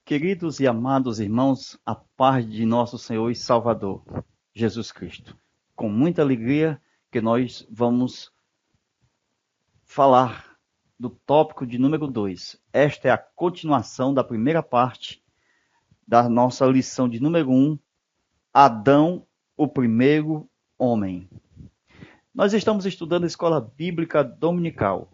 Queridos e amados irmãos, a paz de nosso Senhor e Salvador, Jesus Cristo. Com muita alegria que nós vamos falar do tópico de número 2. Esta é a continuação da primeira parte da nossa lição de número 1, Adão, o primeiro homem. Nós estamos estudando a Escola Bíblica Dominical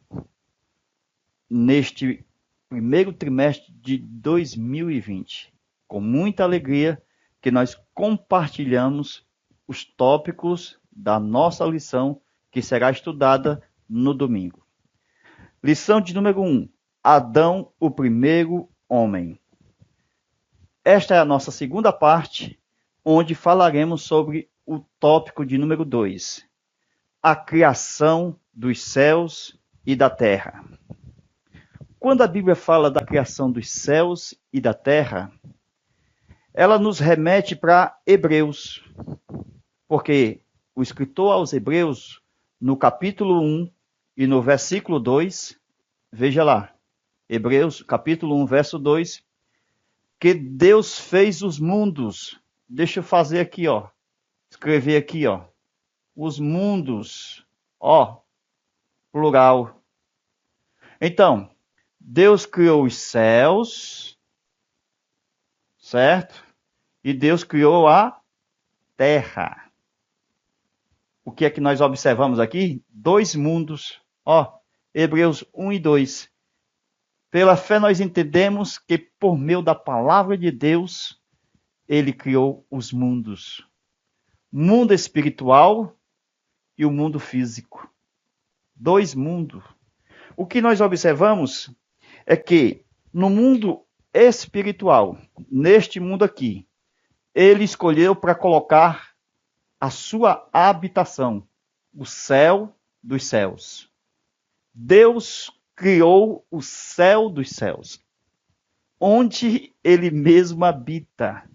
neste primeiro trimestre de 2020. Com muita alegria que nós compartilhamos os tópicos da nossa lição que será estudada no domingo. Lição de número 1. Adão, o primeiro homem. Esta é a nossa segunda parte, onde falaremos sobre o tópico de número 2. A criação dos céus e da terra. Quando a Bíblia fala da criação dos céus e da terra, ela nos remete para Hebreus, porque o escritor aos Hebreus, no capítulo 1 e no versículo 2, veja lá, Hebreus capítulo 1, verso 2, que Deus fez os mundos. Deixa eu fazer aqui, escrever aqui, os mundos, plural. Então, Deus criou os céus, certo? E Deus criou a terra. O que é que nós observamos aqui? Dois mundos. Hebreus 1 e 2. Pela fé nós entendemos que por meio da palavra de Deus, ele criou os mundos. Mundo espiritual e o mundo físico. Dois mundos. O que nós observamos é que no mundo espiritual, neste mundo aqui, ele escolheu para colocar a sua habitação, o céu dos céus. Deus criou o céu dos céus, onde ele mesmo habita.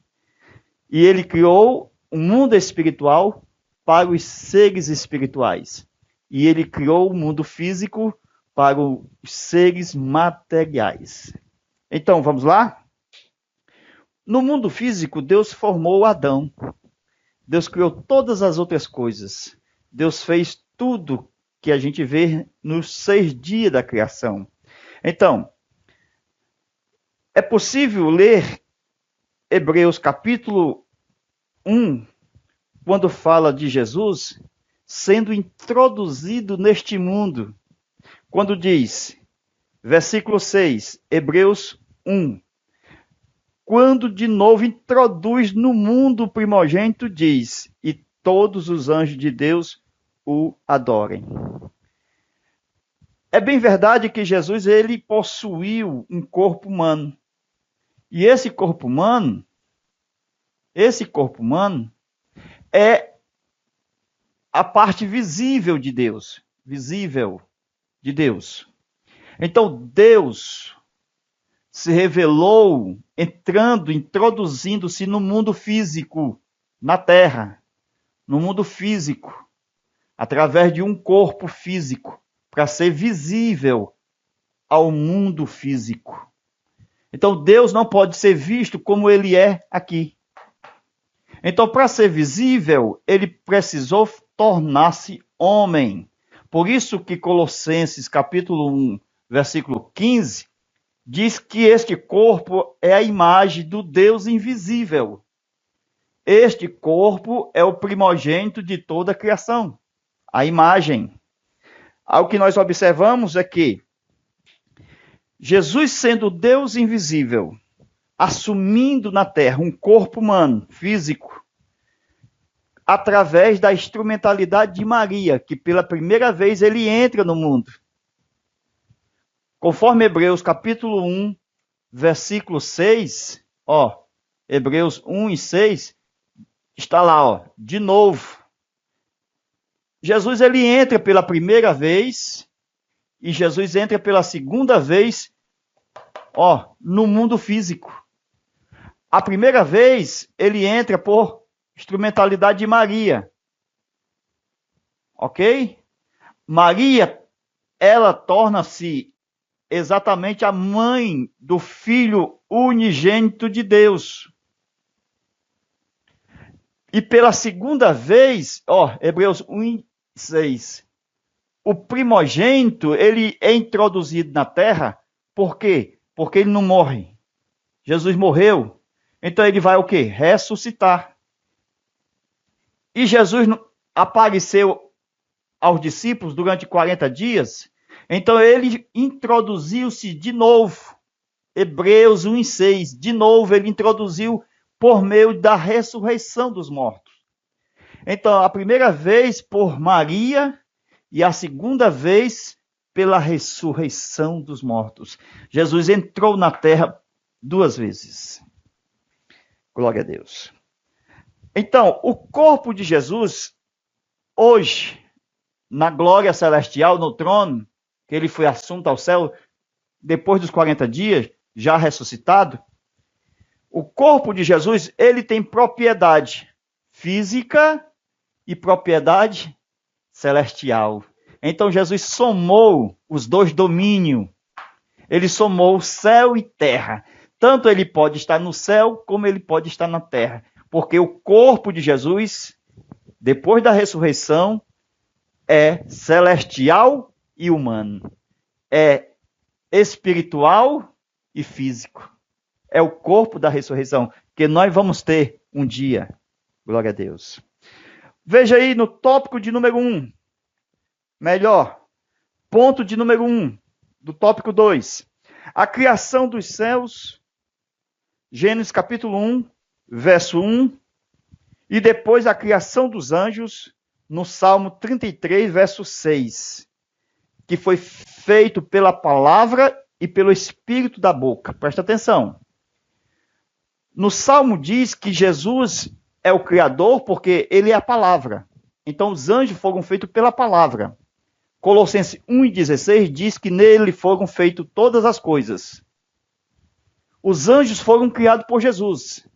E ele criou o mundo espiritual para os seres espirituais. E ele criou o mundo físico para os seres materiais. Então, vamos lá? No mundo físico, Deus formou Adão. Deus criou todas as outras coisas. Deus fez tudo que a gente vê nos 6 dias da criação. Então, é possível ler Hebreus capítulo 1, quando fala de Jesus sendo introduzido neste mundo. Quando diz, versículo 6, Hebreus 1, quando de novo introduz no mundo o primogênito, diz, e todos os anjos de Deus o adorem. É bem verdade que Jesus ele possuiu um corpo humano. E esse corpo humano é a parte visível de Deus. Então, Deus se revelou introduzindo-se no mundo físico, na terra, no mundo físico, através de um corpo físico, para ser visível ao mundo físico. Então, Deus não pode ser visto como ele é aqui. Então, para ser visível, ele precisou tornar-se homem. Por isso que Colossenses capítulo 1, versículo 15, diz que este corpo é a imagem do Deus invisível. Este corpo é o primogênito de toda a criação. A imagem. O que nós observamos é que Jesus, sendo Deus invisível, assumindo na terra um corpo humano, físico, através da instrumentalidade de Maria, que pela primeira vez ele entra no mundo. Conforme Hebreus capítulo 1, versículo 6, Hebreus 1 e 6, está lá, de novo. Jesus ele entra pela primeira vez e Jesus entra pela segunda vez, no mundo físico. A primeira vez ele entra por instrumentalidade de Maria. Ok? Maria, ela torna-se exatamente a mãe do Filho unigênito de Deus. E pela segunda vez, Hebreus 1:6, o primogênito, ele é introduzido na terra, por quê? Porque ele não morre. Jesus morreu, então ele vai o quê? Ressuscitar. E Jesus apareceu aos discípulos durante 40 dias, então ele introduziu-se de novo. Hebreus 1:6, de novo ele introduziu por meio da ressurreição dos mortos. Então, a primeira vez por Maria e a segunda vez pela ressurreição dos mortos. Jesus entrou na terra 2 vezes. Glória a Deus. Então, o corpo de Jesus, hoje, na glória celestial, no trono, que ele foi assunto ao céu, depois dos 40 dias, já ressuscitado, o corpo de Jesus, ele tem propriedade física e propriedade celestial. Então, Jesus somou os dois domínios. Ele somou céu e terra. Tanto ele pode estar no céu, como ele pode estar na terra. Porque o corpo de Jesus, depois da ressurreição, é celestial e humano. É espiritual e físico. É o corpo da ressurreição que nós vamos ter um dia. Glória a Deus. Veja aí no tópico de número 1. Melhor, ponto de número 1, do tópico 2. A criação dos céus, Gênesis capítulo 1, verso 1. E depois a criação dos anjos, no Salmo 33, verso 6. Que foi feito pela palavra e pelo espírito da boca. Presta atenção. No Salmo diz que Jesus é o Criador porque ele é a palavra. Então os anjos foram feitos pela palavra. Colossenses 1:16 diz que nele foram feitas todas as coisas. Os anjos foram criados por Jesus.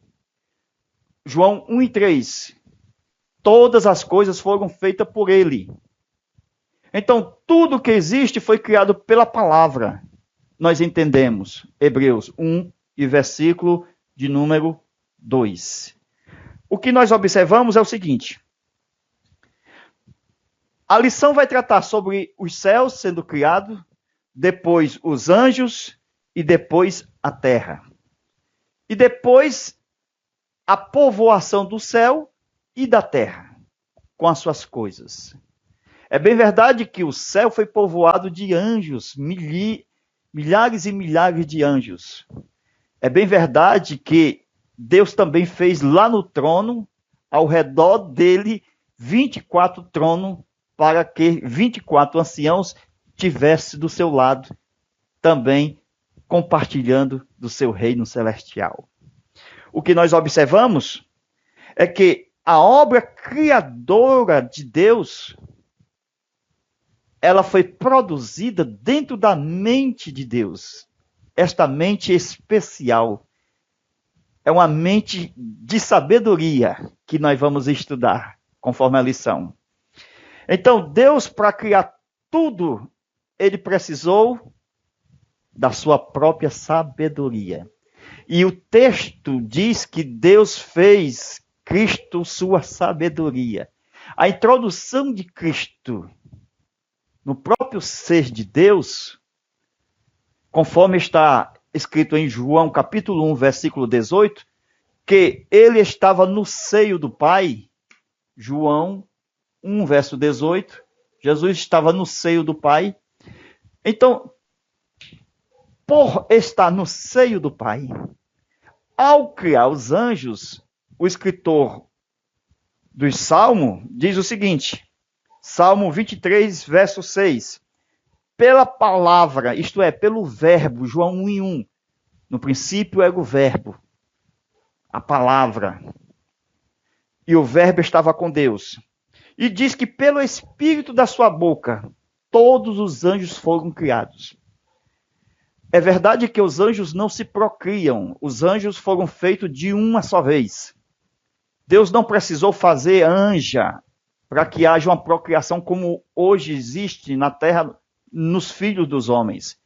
João 1:3. Todas as coisas foram feitas por ele. Então tudo que existe foi criado pela palavra. Nós entendemos. Hebreus 1 e versículo de número 2. O que nós observamos é o seguinte. A lição vai tratar sobre os céus sendo criados, depois os anjos e depois a terra. E depois a povoação do céu e da terra, com as suas coisas. É bem verdade que o céu foi povoado de anjos, milhares e milhares de anjos. É bem verdade que Deus também fez lá no trono, ao redor dele, 24 tronos, para que 24 anciãos tivessem do seu lado, também compartilhando do seu reino celestial. O que nós observamos é que a obra criadora de Deus, ela foi produzida dentro da mente de Deus. Esta mente especial é uma mente de sabedoria que nós vamos estudar, conforme a lição. Então, Deus, para criar tudo, ele precisou da sua própria sabedoria. E o texto diz que Deus fez Cristo sua sabedoria. A introdução de Cristo no próprio ser de Deus, conforme está escrito em João capítulo 1, versículo 18, que ele estava no seio do Pai. João 1, verso 18, Jesus estava no seio do Pai. Então, por estar no seio do Pai, ao criar os anjos, o escritor dos Salmos diz o seguinte, Salmo 23, verso 6, pela palavra, isto é, pelo verbo, João 1:1, no princípio era o verbo, a palavra, e o verbo estava com Deus. E diz que pelo espírito da sua boca, todos os anjos foram criados. É verdade que os anjos não se procriam, os anjos foram feitos de uma só vez. Deus não precisou fazer anja para que haja uma procriação como hoje existe na terra nos filhos dos homens.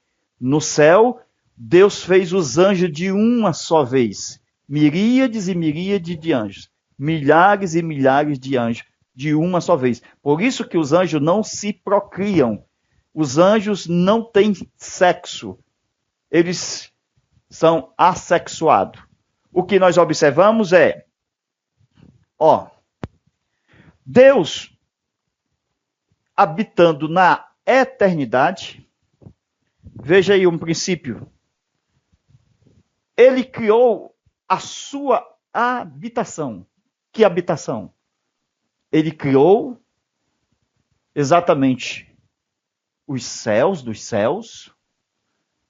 No céu, Deus fez os anjos de uma só vez. Miríades e miríades de anjos. Milhares e milhares de anjos de uma só vez. Por isso que os anjos não se procriam. Os anjos não têm sexo. Eles são assexuados. O que nós observamos é, Deus habitando na eternidade. Veja aí um princípio. Ele criou a sua habitação. Que habitação? Ele criou exatamente os céus dos céus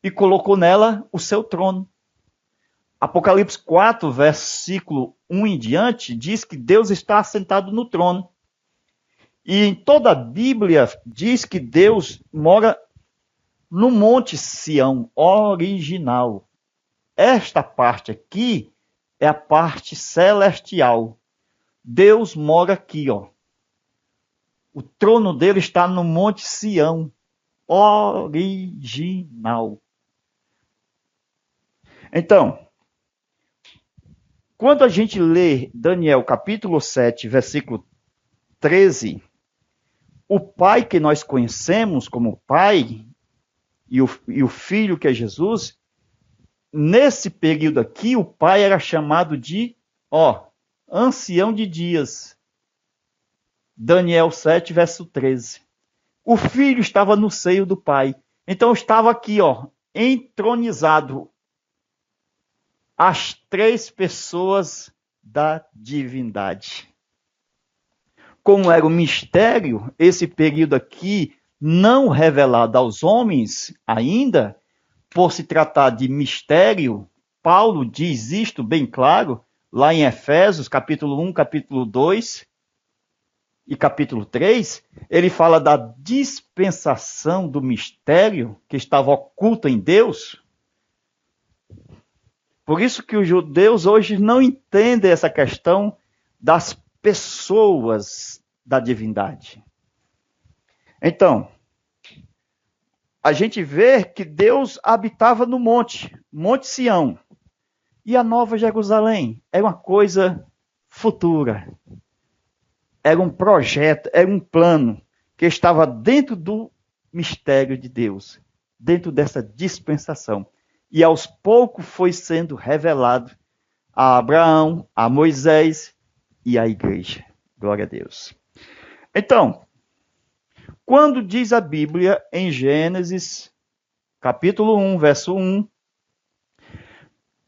e colocou nela o seu trono. Apocalipse 4, versículo 1 em diante, diz que Deus está assentado no trono. E em toda a Bíblia diz que Deus mora no Monte Sião original. Esta parte aqui é a parte celestial. Deus mora aqui, O trono dele está no Monte Sião original. Então, quando a gente lê Daniel capítulo 7, versículo 13, o Pai que nós conhecemos como Pai e o Filho que é Jesus, nesse período aqui, o Pai era chamado de, ancião de dias. Daniel 7, verso 13. O Filho estava no seio do Pai. Então estava aqui, entronizado as três pessoas da divindade. Como era o mistério, esse período aqui não revelado aos homens ainda, por se tratar de mistério, Paulo diz isto bem claro, lá em Efésios, capítulo 1, capítulo 2 e capítulo 3, ele fala da dispensação do mistério que estava oculto em Deus. Por isso que os judeus hoje não entendem essa questão das pessoas da divindade. Então, a gente vê que Deus habitava no Monte Sião. E a Nova Jerusalém era uma coisa futura. Era um projeto, era um plano que estava dentro do mistério de Deus, dentro dessa dispensação. E aos poucos foi sendo revelado a Abraão, a Moisés e à igreja. Glória a Deus. Então, quando diz a Bíblia em Gênesis, capítulo 1, verso 1,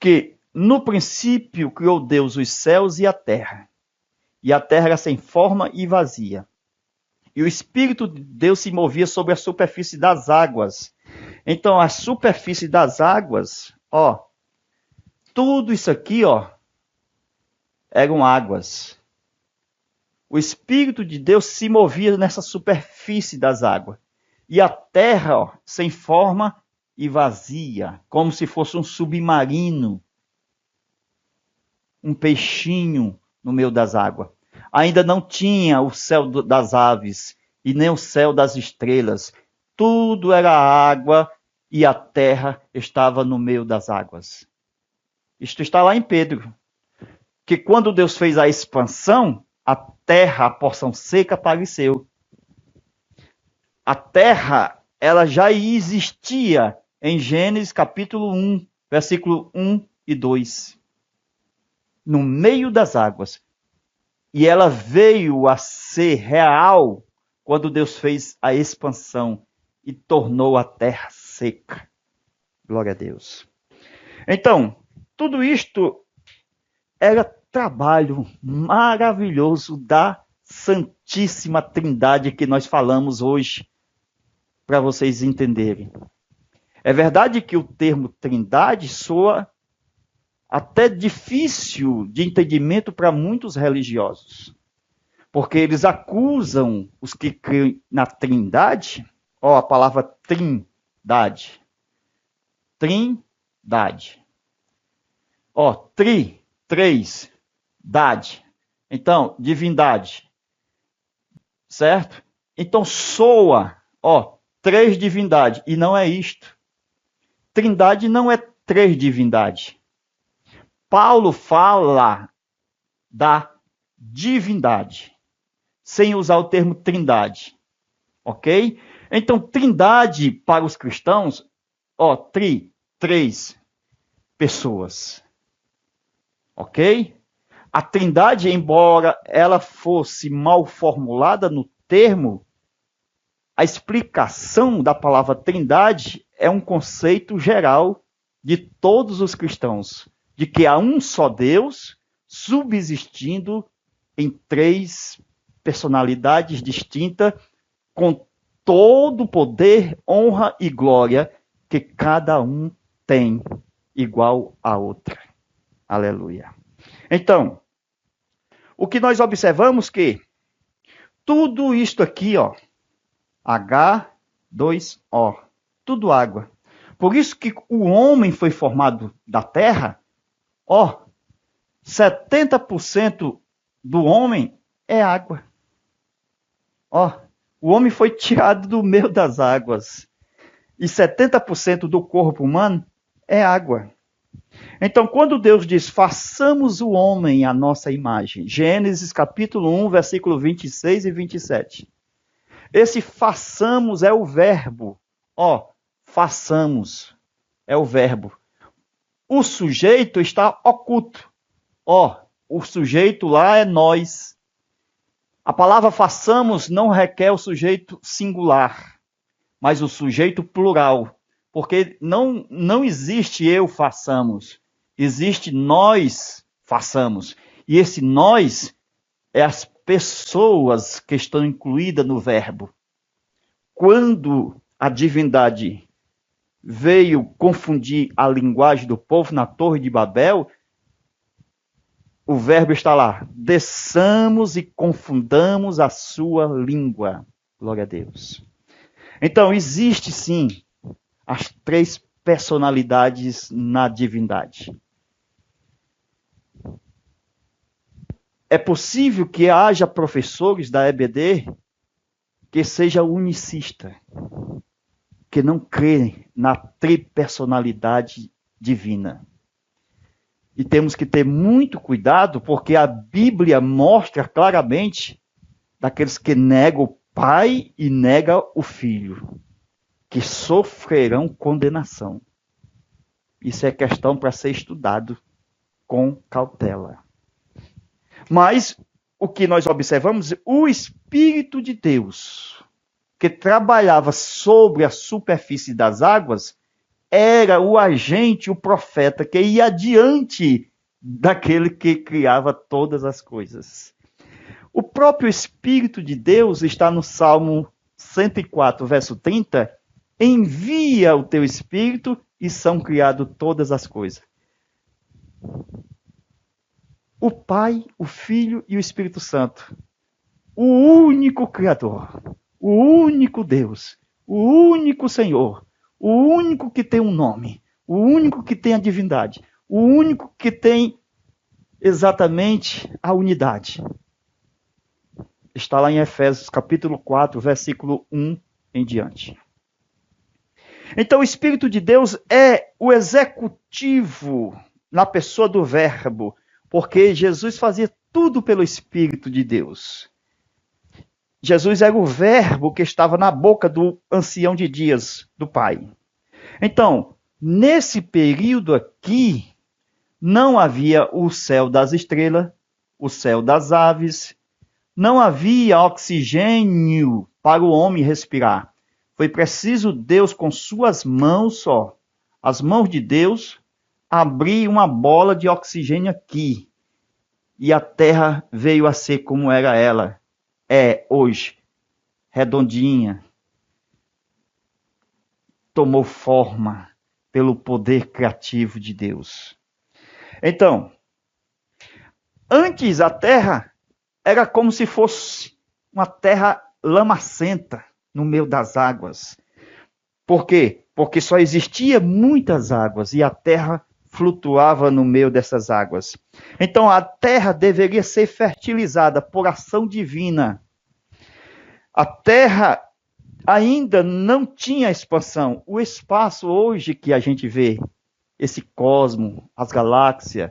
que no princípio criou Deus os céus e a terra era sem forma e vazia. E o Espírito de Deus se movia sobre a superfície das águas. Então, a superfície das águas, tudo isso aqui, eram águas. O Espírito de Deus se movia nessa superfície das águas. E a terra, sem forma e vazia, como se fosse um submarino, um peixinho no meio das águas. Ainda não tinha o céu das aves e nem o céu das estrelas. Tudo era água e a terra estava no meio das águas. Isto está lá em Pedro. Que quando Deus fez a expansão, a terra, a porção seca, apareceu. A terra, ela já existia em Gênesis capítulo 1, versículo 1 e 2. No meio das águas. E ela veio a ser real quando Deus fez a expansão e tornou a terra seca. Glória a Deus. Então, tudo isto era trabalho maravilhoso da Santíssima Trindade que nós falamos hoje, para vocês entenderem. É verdade que o termo Trindade soa até difícil de entendimento para muitos religiosos, porque eles acusam os que creem na Trindade, a palavra Trindade. Trindade. Três, dade. Então, divindade. Certo? Então, soa, três divindades. E não é isto. Trindade não é três divindades. Paulo fala da divindade, sem usar o termo trindade. Ok? Então, trindade para os cristãos, três pessoas. Ok? A trindade, embora ela fosse mal formulada no termo, a explicação da palavra trindade é um conceito geral de todos os cristãos, de que há um só Deus subsistindo em três personalidades distintas, com todo o poder, honra e glória que cada um tem igual a outra. Aleluia. Então, o que nós observamos que tudo isto aqui, H2O, tudo água. Por isso que o homem foi formado da terra, 70% do homem é água. O homem foi tirado do meio das águas. E 70% do corpo humano é água. Então, quando Deus diz, façamos o homem à nossa imagem, Gênesis capítulo 1, versículo 26 e 27. Esse façamos é o verbo. Façamos é o verbo. O sujeito está oculto. O sujeito lá é nós. A palavra façamos não requer o sujeito singular, mas o sujeito plural. Porque não existe eu façamos, existe nós façamos. E esse nós é as pessoas que estão incluídas no verbo. Quando a divindade veio confundir a linguagem do povo na Torre de Babel, o verbo está lá. Desçamos e confundamos a sua língua. Glória a Deus. Então, existe sim as três personalidades na divindade. É possível que haja professores da EBD que seja unicista, que não crê na tripersonalidade divina. E temos que ter muito cuidado, porque a Bíblia mostra claramente daqueles que negam o Pai e negam o Filho, que sofrerão condenação. Isso é questão para ser estudado com cautela. Mas o que nós observamos, o Espírito de Deus, que trabalhava sobre a superfície das águas, era o agente, o profeta, que ia adiante daquele que criava todas as coisas. O próprio Espírito de Deus está no Salmo 104, verso 30, envia o teu Espírito e são criadas todas as coisas. O Pai, o Filho e o Espírito Santo. O único Criador, o único Deus, o único Senhor, o único que tem um nome, o único que tem a divindade, o único que tem exatamente a unidade. Está lá em Efésios capítulo 4, versículo 1 em diante. Então, o Espírito de Deus é o executivo na pessoa do Verbo, porque Jesus fazia tudo pelo Espírito de Deus. Jesus era o Verbo que estava na boca do ancião de dias, do Pai. Então, nesse período aqui, não havia o céu das estrelas, o céu das aves, não havia oxigênio para o homem respirar. Foi preciso Deus, com suas mãos as mãos de Deus, abrir uma bola de oxigênio aqui. E a terra veio a ser como era ela. É hoje, redondinha. Tomou forma pelo poder criativo de Deus. Então, antes a terra era como se fosse uma terra lamacenta no meio das águas. Por quê? Porque só existia muitas águas e a terra flutuava no meio dessas águas. Então a terra deveria ser fertilizada por ação divina. A terra ainda não tinha expansão. O espaço hoje que a gente vê, esse cosmo, as galáxias,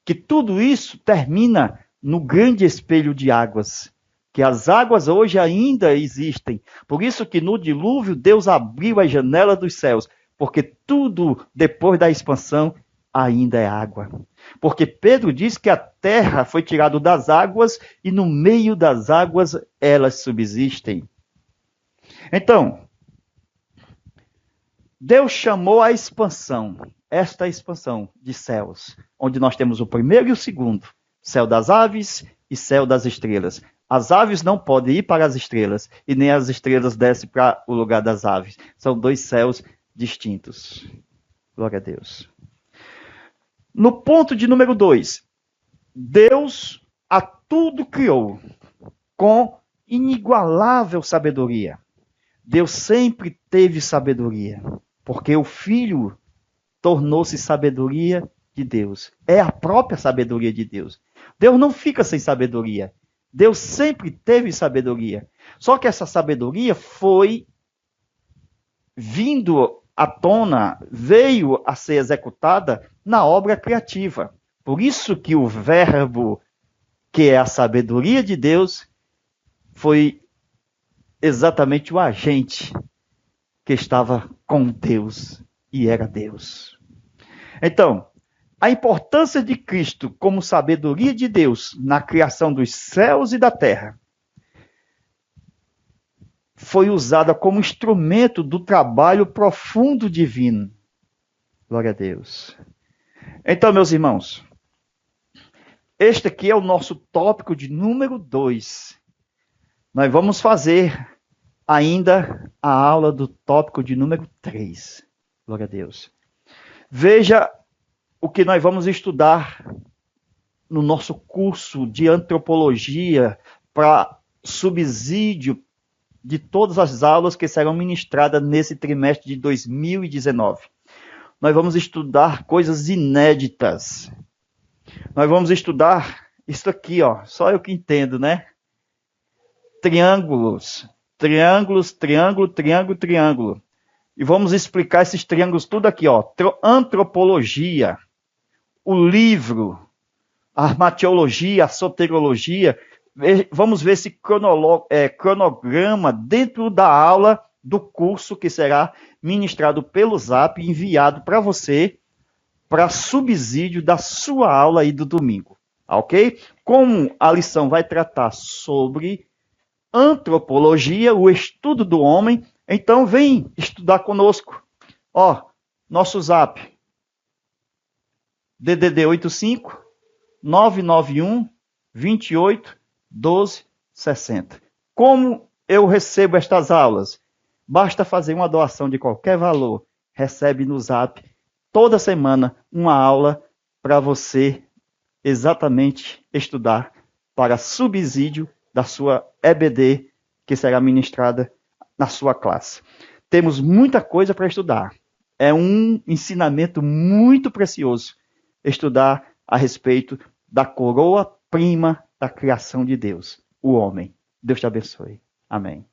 que tudo isso termina no grande espelho de águas, que as águas hoje ainda existem. Por isso que no dilúvio Deus abriu a janela dos céus, porque tudo depois da expansão ainda é água. Porque Pedro diz que a terra foi tirada das águas e no meio das águas elas subsistem. Então, Deus chamou a expansão, esta expansão de céus, onde nós temos o primeiro e o segundo, céu das aves e céu das estrelas. As aves não podem ir para as estrelas, e nem as estrelas descem para o lugar das aves. São dois céus distintos. Glória a Deus. No ponto de número 2, Deus a tudo criou com inigualável sabedoria. Deus sempre teve sabedoria, porque o Filho tornou-se sabedoria de Deus. É a própria sabedoria de Deus. Deus não fica sem sabedoria. Deus sempre teve sabedoria. Só que essa sabedoria foi vindo à tona, veio a ser executada na obra criativa. Por isso que o verbo, que é a sabedoria de Deus, foi exatamente o agente que estava com Deus e era Deus. Então, a importância de Cristo como sabedoria de Deus na criação dos céus e da terra foi usada como instrumento do trabalho profundo divino. Glória a Deus. Então, meus irmãos, este aqui é o nosso tópico de número 2. Nós vamos fazer ainda a aula do tópico de número 3. Glória a Deus. Veja o que nós vamos estudar no nosso curso de antropologia para subsídio de todas as aulas que serão ministradas nesse trimestre de 2019. Nós vamos estudar coisas inéditas. Nós vamos estudar isso aqui, ó, só eu que entendo, né? Triângulos, triângulos, triângulo, triângulo, triângulo. E vamos explicar esses triângulos tudo aqui, ó. Antropologia, o livro, a armateologia, a soterologia. Vamos ver esse cronograma dentro da aula do curso que será ministrado pelo Zap e enviado para você para subsídio da sua aula aí do domingo, ok? Como a lição vai tratar sobre antropologia, o estudo do homem, então vem estudar conosco. Ó, nosso Zap, DDD 85 991 28 12 60. Como eu recebo estas aulas? Basta fazer uma doação de qualquer valor. Recebe no Zap toda semana uma aula para você exatamente estudar para subsídio da sua EBD que será ministrada na sua classe. Temos muita coisa para estudar. É um ensinamento muito precioso estudar a respeito da coroa prima da criação de Deus, o homem. Deus te abençoe. Amém.